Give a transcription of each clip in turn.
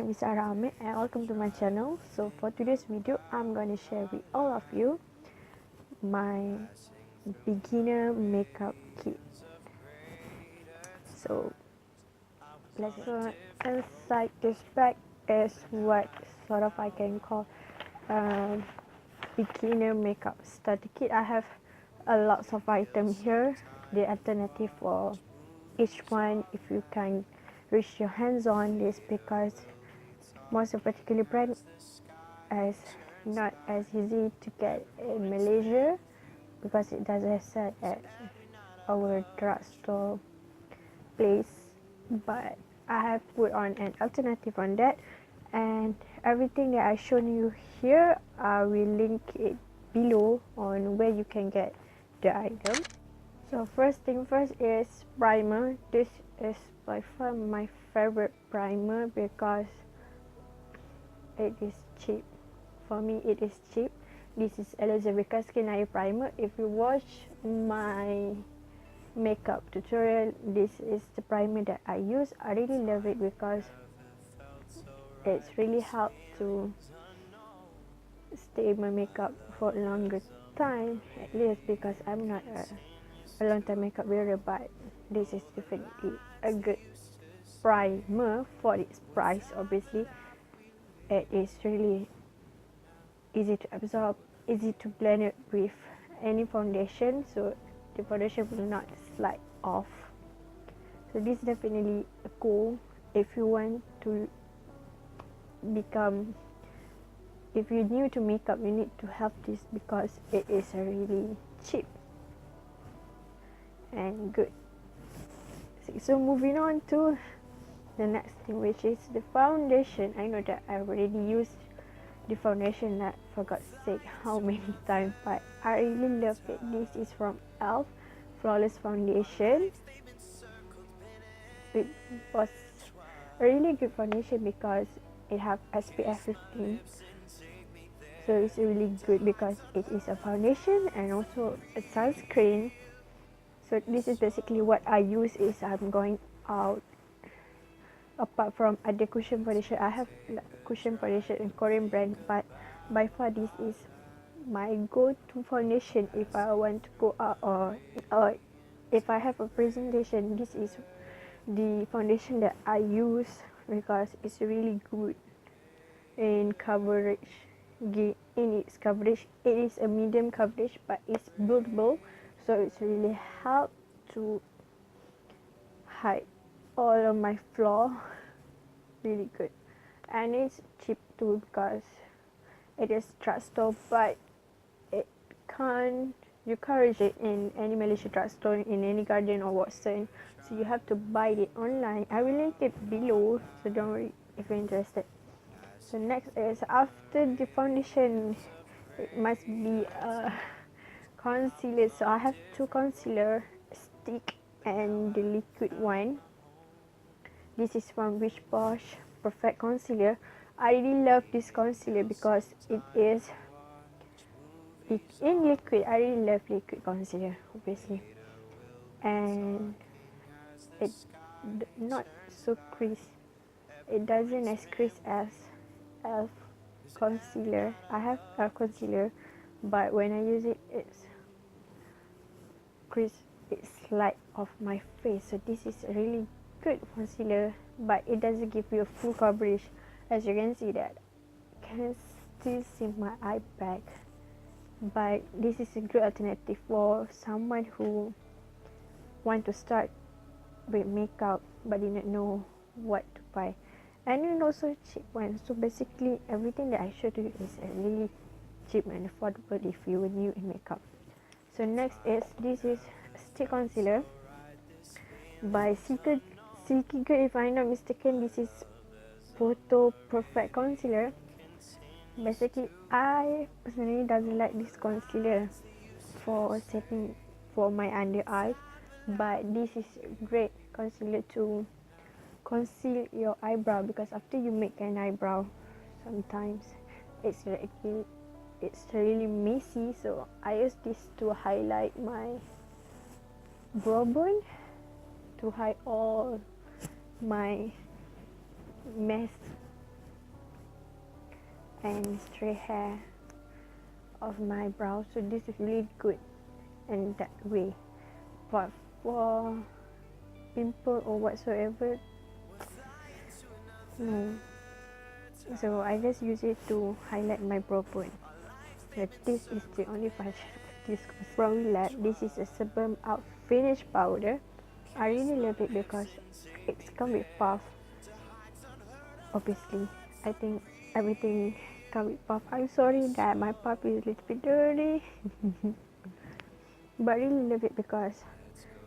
name is Airaamir and welcome to my channel. So for today's video, I'm going to share with all of you my beginner makeup kit. So inside this bag is what sort of I can call beginner makeup starter kit. I have a lots of items here. The alternative for each one, if you can reach your hands on this, because most of particular brand is not as easy to get in Malaysia because it doesn't sell at our drugstore place, but I have put on an alternative on that, and everything that I shown you here I will link it below on where you can get the item. So first thing first is primer. This is by far my favorite primer because it is cheap. For me it is cheap. This is Elizabeth Skin Eye Primer. If you watch my makeup tutorial, this is the primer that I use. I really love it because it's really helped to stay my makeup for a longer time, at least because I'm not a long time makeup wearer, but this is definitely a good primer for its price. Obviously it is really easy to absorb, easy to blend it with any foundation, so the foundation will not slide off. So this is definitely a goal if you want to become, if you're new to makeup, you need to have this because it is really cheap and good. So moving on to the next thing, which is the foundation. I know that I already used the foundation, that for God's sake how many times, but I really love it. This is from e.l.f. Flawless Foundation. It was a really good foundation because it have SPF 15, so it's really good because it is a foundation and also a sunscreen. So this is basically what I use is I'm going out. Apart from other cushion foundation, I have cushion foundation in Korean brand, but by far this is my go-to foundation if I want to go out, or if I have a presentation. This is the foundation that I use because it's really good in coverage. In its coverage, it is a medium coverage, but it's buildable, so it's really help to hide all of my flaw. Really good, and it's cheap too because it is drugstore, but it can't, you can't reach it in any Malaysia drugstore, in any Guardian or Watson, so you have to buy it online. I will link it below, so don't worry if you're interested. So next is, after the foundation, it must be a concealer. So I have two concealer stick and the liquid one. This is from Rich Bosch Perfect Concealer. I really love this concealer because it is in liquid. I really love liquid concealer, obviously, and it's not so crease. It doesn't as crease as e.l.f. concealer. I have a concealer, but when I use it, it's crease, it slide off my face. So this is a really good concealer, but it doesn't give you a full coverage. As you can see that can still see my eye bag, but this is a good alternative for someone who want to start with makeup but didn't know what to buy, and then also cheap one. So basically everything that I showed you is really cheap and affordable if you were new in makeup. So next is, this is stick concealer by Silky Good, if I'm not mistaken. This is Photo Perfect Concealer. Basically I personally doesn't like this concealer for setting for my under eyes, but this is great concealer to conceal your eyebrow, because after you make an eyebrow, sometimes it's really messy. So I use this to highlight my brow bone, to hide all my mess and stray hair of my brows, so this is really good in that way. But for pimple or whatsoever, no. So I just use it to highlight my brow bone. So this is the only function of this from Lab. This is a sebum out finish powder. I really love it because it's come with puff. Obviously, I think everything come with puff. I'm sorry that my puff is a little bit dirty, but I really love it because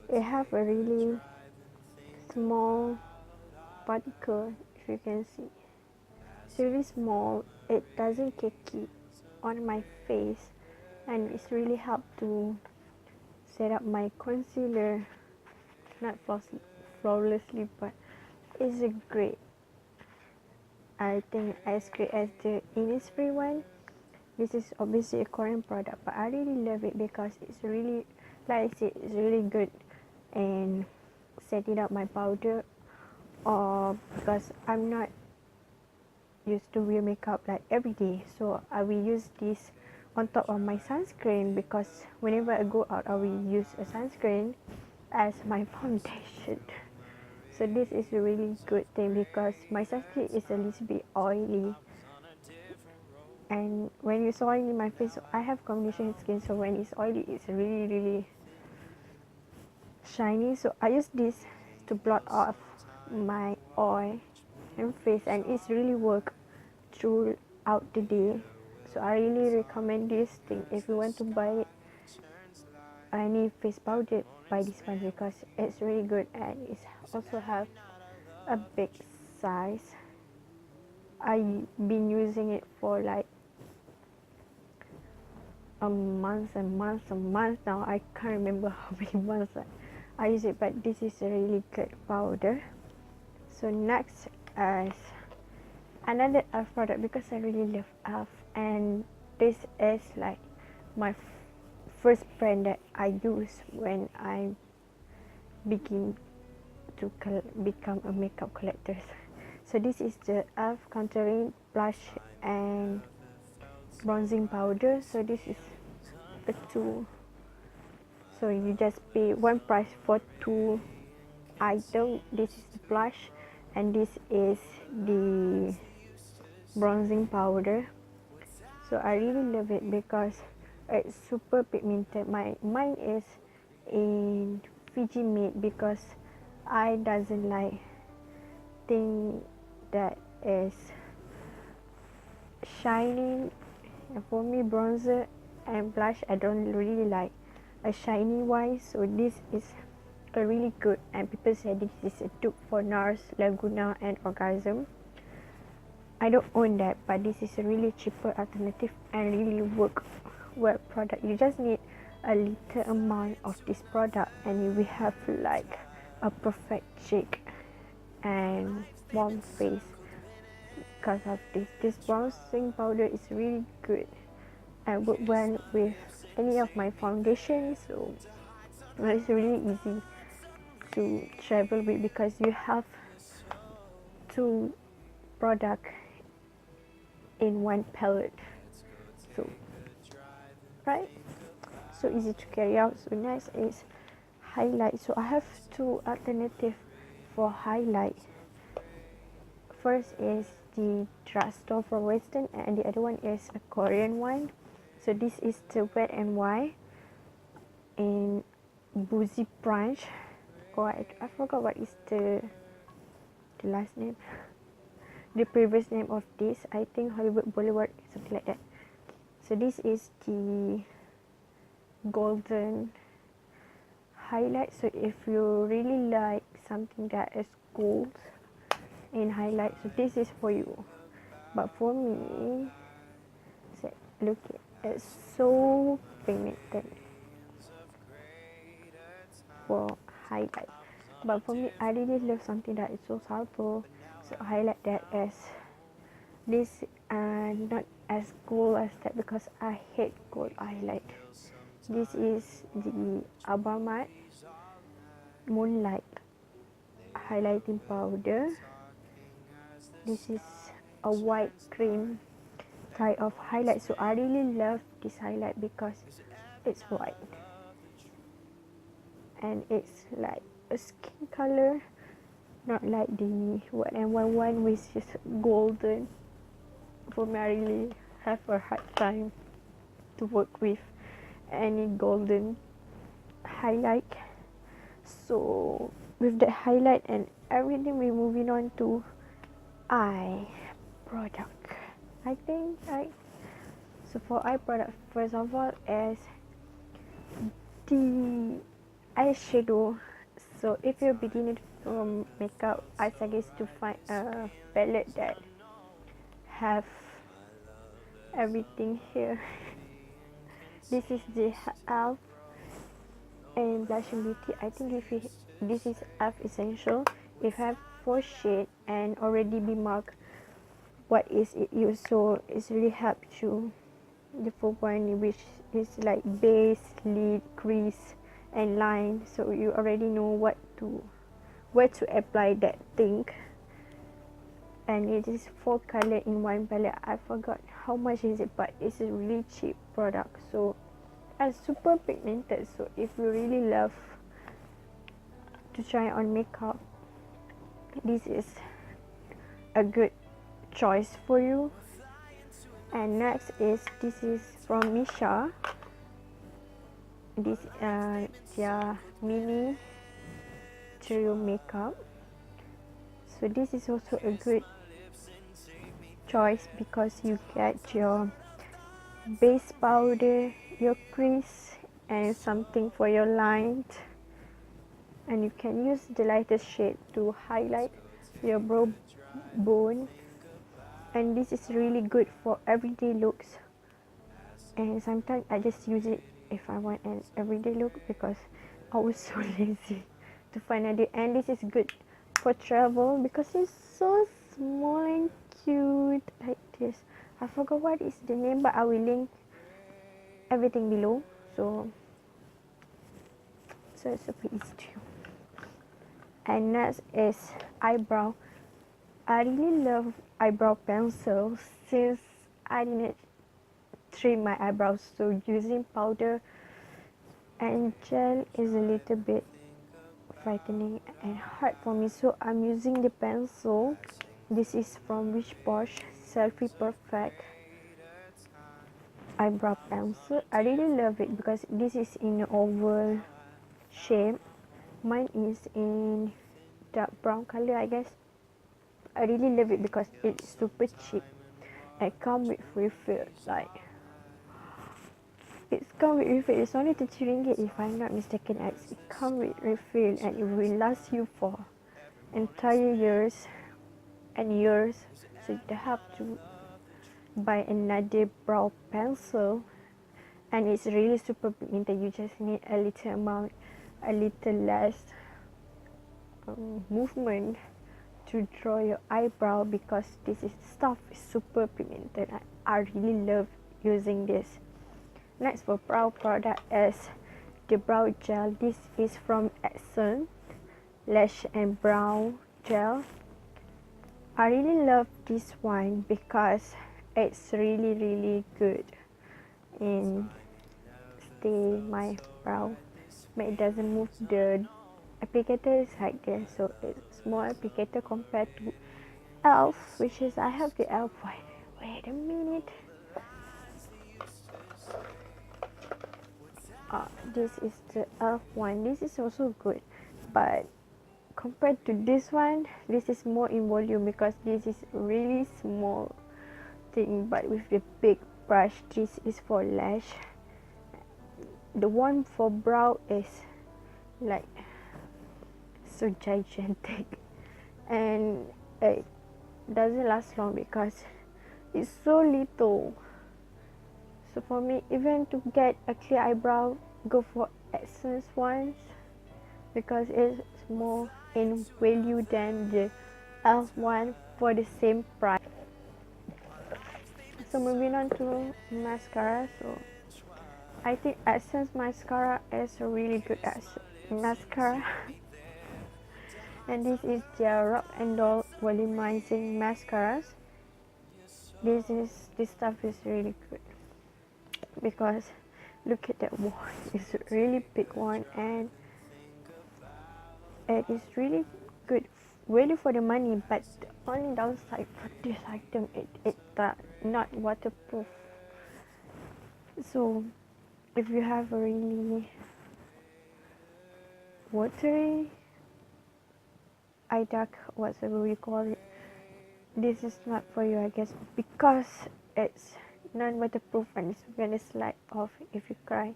it have a really small particle. If you can see, it's really small. It doesn't cakey on my face, and it's really helped to set up my concealer, not flawlessly, but it's a great. I think as great as the Innisfree one. This is obviously a Korean product, but I really love it because it's really, like I said, it's really good and setting up my powder, or because I'm not used to wear makeup like every day, so I will use this on top of my sunscreen, because whenever I go out I will use a sunscreen as my foundation. So this is a really good thing because my sunscreen is a little bit oily, and when it's oily in my face, I have combination skin, so when it's oily it's really shiny. So I use this to blot off my oil and face, and it's really work throughout the day. So I really recommend this thing. If you want to buy any face powder, buy this one because it's really good, and it also have a big size. I've been using it for like a month and months and months now. I can't remember how many months I use it, but this is a really good powder. So next is another e.l.f. product, because I really love e.l.f. and this is like my first brand that I use when I begin to become a makeup collector. So this is the e.l.f. contouring blush and bronzing powder. So this is the two. So you just pay one price for two items. This is the blush and this is the bronzing powder. So I really love it because it's super pigmented. Mine is in Fiji made because I doesn't like thing that is shining. And for me, bronzer and blush, I don't really like a shiny one. So this is a really good, and people say this is a dupe for NARS, Laguna and Orgasm. I don't own that, but this is a really cheaper alternative and really work well product. You just need a little amount of this product and you will have like a perfect cheek and warm face because of this. This bronzing powder is really good and work well with any of my foundations, so it's really easy to travel with because you have two product in one palette. So right, so easy to carry out. So next is highlight. So I have two alternative for highlight. First is the drugstore from Western, and the other one is a Korean one. So this is the Wet and Wild in Boozy Branch. Oh, I forgot what is the last name, the previous name of this. I think Hollywood Boulevard, something like that. So this is the golden highlight. So if you really like something that is gold in highlight, so this is for you. But for me, so look, it's so pigmented for highlight. But for me, I really love something that is so subtle. So I highlight that as this, and not as gold as that because I hate gold highlight. This is the airaamir Moonlight highlighting powder. This is a white cream type of highlight. So I really love this highlight because it's white and it's like a skin color, not like the What and one which is golden. For me, I really have a hard time to work with any golden highlight. So with that highlight and everything, we're moving on to eye product. I think so for eye product, first of all, is the eyeshadow. So if you're beginning from makeup, I suggest to find a palette that have everything here. This is the elf and blushing beauty. I think this is elf essential. If have 4 shade and already be marked what is it used, so it's really help you the 4 point, which is like base, lid, crease and line, so you already know where to apply that thing. And it is 4 color in one palette. I forgot how much is it, but it's a really cheap product, so and super pigmented. So if you really love to try on makeup, this is a good choice for you. And next is this is from Misha. This their mini trio makeup. So this is also a good choice because you get your base powder, your crease and something for your line, and you can use the lightest shade to highlight your brow bone. And this is really good for everyday looks, and sometimes I just use it if I want an everyday look because I was so lazy to find a day. And this is good for travel because it's so small and cute like this. I forgot what is the name, but I will link everything below, so it's super easy to use. And next is eyebrow. I really love eyebrow pencils since I didn't trim my eyebrows, so using powder and gel is a little bit frightening and hard for me, so I'm using the pencil. This is from Wish Bosch Selfie Perfect eyebrow pencil. I really love it because this is in oval shape. Mine is in dark brown color, I guess. I really love it because it's super cheap. It comes with refill, like it's only 30 ringgit if I'm not mistaken. It comes with refill and it will last you for entire years and years. So you don't have to buy another brow pencil, and it's really super pigmented. You just need a little amount, a little less movement to draw your eyebrow because this is stuff is super pigmented. I really love using this. Next for brow product is the brow gel. This is from Essence Lash and Brow Gel. I really love this one because it's really good in stay my brow, but it doesn't move. The applicator is like this, so it's more applicator compared to elf, which is I have the elf one. Wait a minute. This is the elf one. This is also good, but compared to this one, this is more in volume because this is really small thing, but with the big brush. This is for lash. The one for brow is like so gigantic, and it doesn't last long because it's so little. So for me, even to get a clear eyebrow, go for Essence ones because it's more in value than the elf one for the same price. So moving on to mascara. So I think Essence mascara is a really good mascara. And this is their Rock and Roll volumizing mascaras. This stuff is really good because look at that one. It's a really big one and it is really good, really for the money. But the only downside for this item, it's not waterproof. So if you have a really watery eye duct, whatever we call it, this is not for you, I guess, because it's non-waterproof and it's gonna slide off if you cry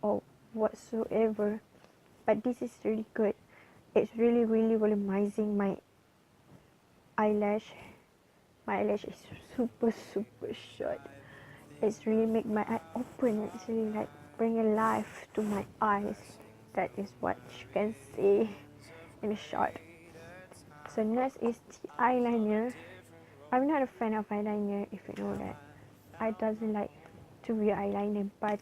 or whatsoever. But this is really good. It's really volumizing my eyelash. My eyelash is super short. It's really make my eye open. It's really like bring a life to my eyes. That is what you can see in short. So next is the eyeliner. I'm not a fan of eyeliner, if you know that. I doesn't like to wear eyeliner, but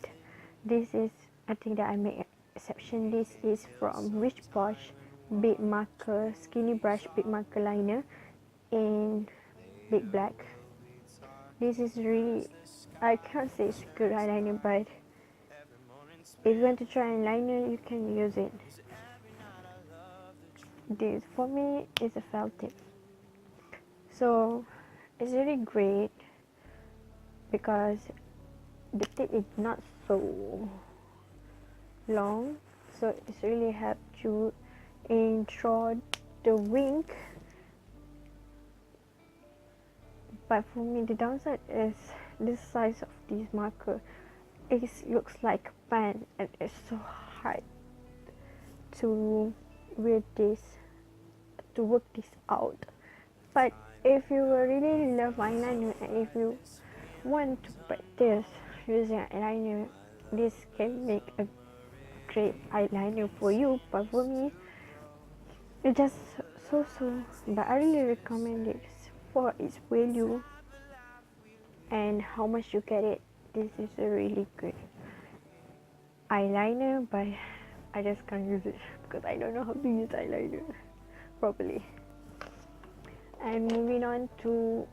this is, I think that I make an exception. This is from Rich Posh Big Marker Skinny Brush Big Marker Liner in Big Black. This is really, I can't say it's good eyeliner, but if you want to try eyeliner, you can use it. This for me is a felt tip. So it's really great because the tip is not so long, so it's really helped you in through the wink. But for me, the downside is the size of this marker. It looks like a pen and it's so hard to wear this, to work this out. But if you really love eyeliner and if you want to practice using eyeliner, this can make a great eyeliner for you. But for me, it's just so. But I really recommend it for its value and how much you get it. This is a really good eyeliner, but I just can't use it because I don't know how to use eyeliner properly. And moving on to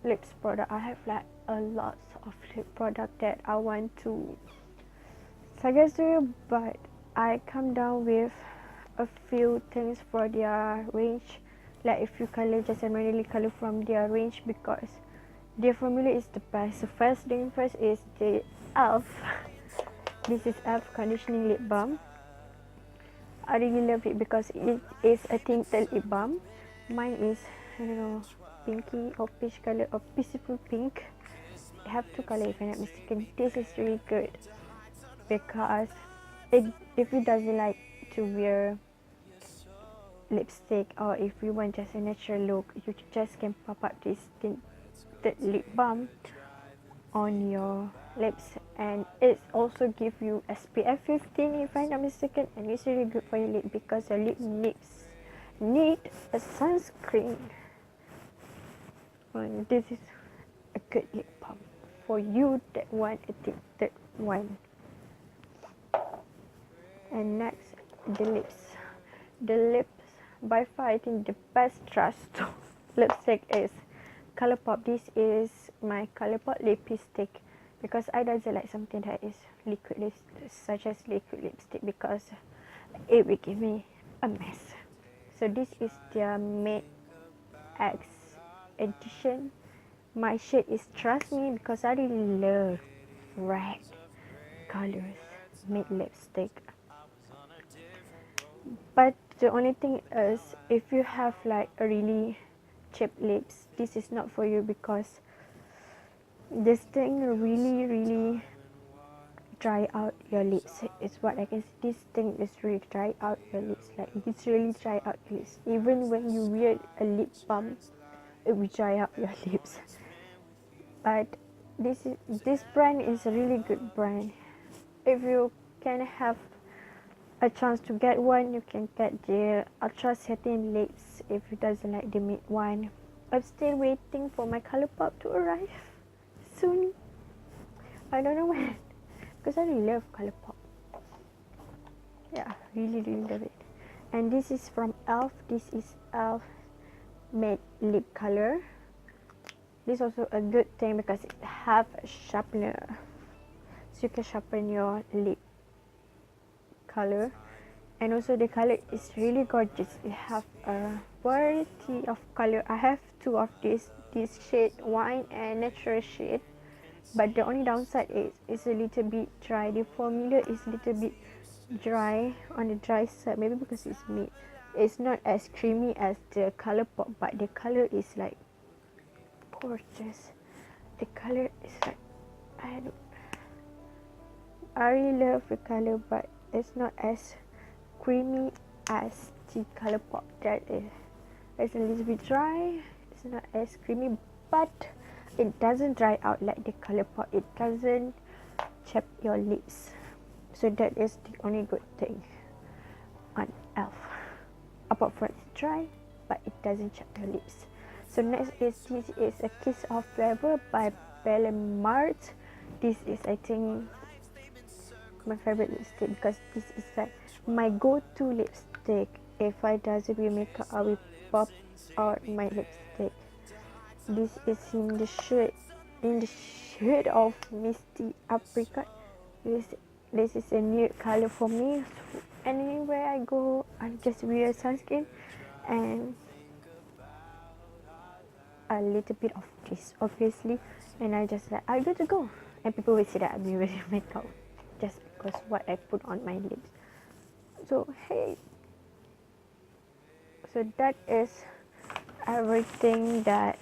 lips product, I have like a lot of lip product that I want to suggest to you, but I come down with a few things for their range. Like if you color, just immediately color from their range because their formula is the best. So first thing first is the e.l.f. This is e.l.f. conditioning lip balm. I really love it because it is a tinted lip balm. Mine is, I don't know, pinky or peach color or peaceful pink. I have two color if I'm not mistaken. This is really good because if you doesn't like to wear lipstick or if you want just a natural look, you just can pop up this tinted lip balm on your lips, and it also give you SPF 15 if I'm not mistaken, and it's really good for your lip because your lips need a sunscreen. And this is a good lip balm for you that want a tinted one. And next, the lips by far I think the best trust lipstick is Colourpop. This is my Colourpop lipstick because I doesn't like something that is liquid, such as liquid lipstick, because it will give me a mess. So this is their Matte X edition. My shade is Trust Me because I really love red colors matte lipstick. But the only thing is, if you have like a really cheap lips, this is not for you because this thing really dry out your lips. It's what I can see. This thing is really dry out your lips. Like it's really dry out your lips. Even when you wear a lip balm, it will dry out your lips. But this brand is a really good brand. If you can have a chance to get one, you can get the ultra satin lips if you doesn't like the matte one. I'm still waiting for my Colourpop to arrive soon. I don't know when, because I really love Colourpop. Yeah, really love it. And this is from e.l.f. This is e.l.f. matte lip color. this also a good thing because it have a sharpener, so you can sharpen your lip color. And also the color is really gorgeous. It have a variety of color. I have two of this shade wine and natural shade, but the only downside is it's a little bit dry. The formula is a little bit dry, on the dry side, maybe because it's made. It's not as creamy as the color pop, but the color is like gorgeous. The color is like, I really love the color, but it's not as creamy as the color pop. That is, it's a little bit dry. It's not as creamy, but it doesn't dry out like the color pop. It doesn't chap your lips, so that is the only good thing on Elf. Apart from it's dry, but it doesn't chap your lips. So next is this is a Kiss of Flavor by airaamir. This is, I think, my favorite lipstick because this is like my go-to lipstick. If I doesn't wear makeup, I will pop out my lipstick. This is in the shade of Misty Apricot. This is a new color for me. So anywhere I go, I just wear sunscreen and a little bit of this, obviously, and I just like I good to go. And people will say that I'm wearing makeup just because what I put on my lips. So hey, so that is everything that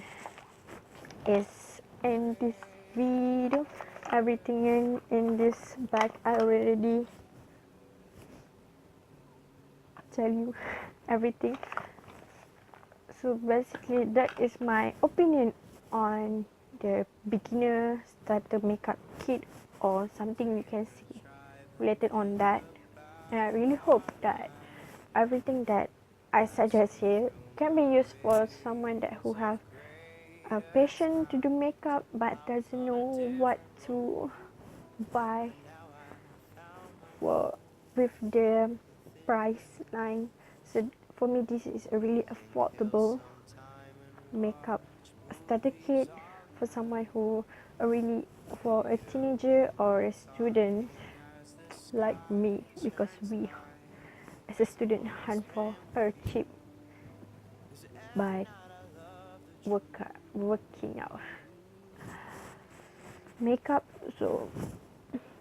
is in this video. Everything in this bag I already tell you everything. So basically that is my opinion on the beginner starter makeup kit or something you can see related on that. And I really hope that everything that I suggest here can be used for someone that who have a passion to do makeup but doesn't know what to buy for with the price line. So for me this is a really affordable makeup starter kit for someone who are really for a teenager or a student like me, because we as a student hunt for a cheap by working out makeup. So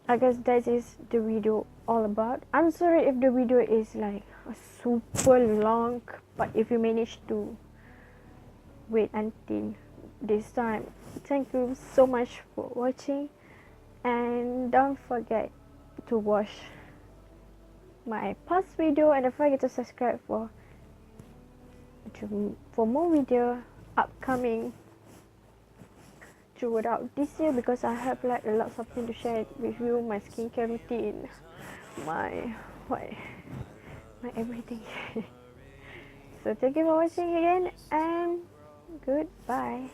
I guess that is the video all about. I'm sorry if the video is like super long, but if you manage to wait until this time, thank you so much for watching, and don't forget to watch my past video and don't forget to subscribe for more video upcoming throughout this year, because I have like a lot of things to share with you, my skincare routine, my everything. So thank you for watching again, and goodbye.